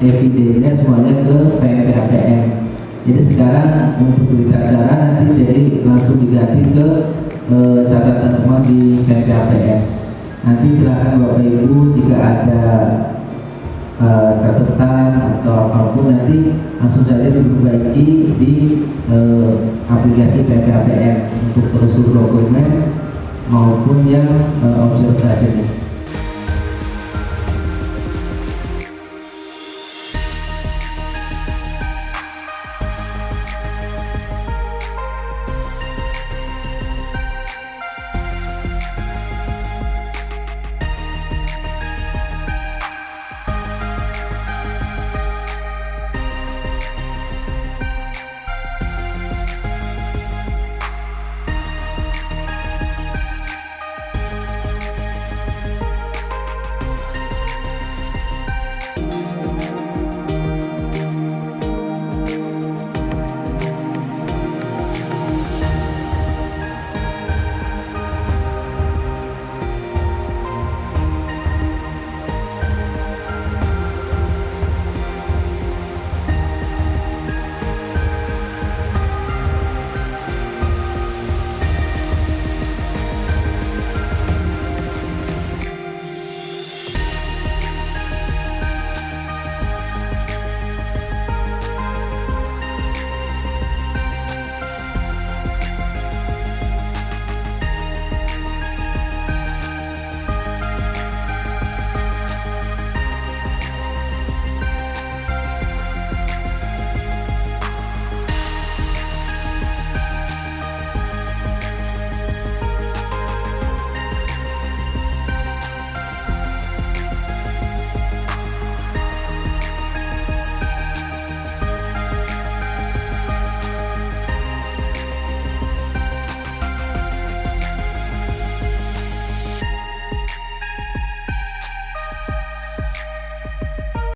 FID-nya semuanya ke PMP-ATM. Jadi sekarang untuk berita acara nanti jadi langsung diganti ke catatan temuan di PMP-ATM. Nanti silakan Bapak Ibu jika ada catatan atau apapun nanti langsung saja diperbaiki di aplikasi PMP-ATM untuk terus dokumen maupun yang observasi.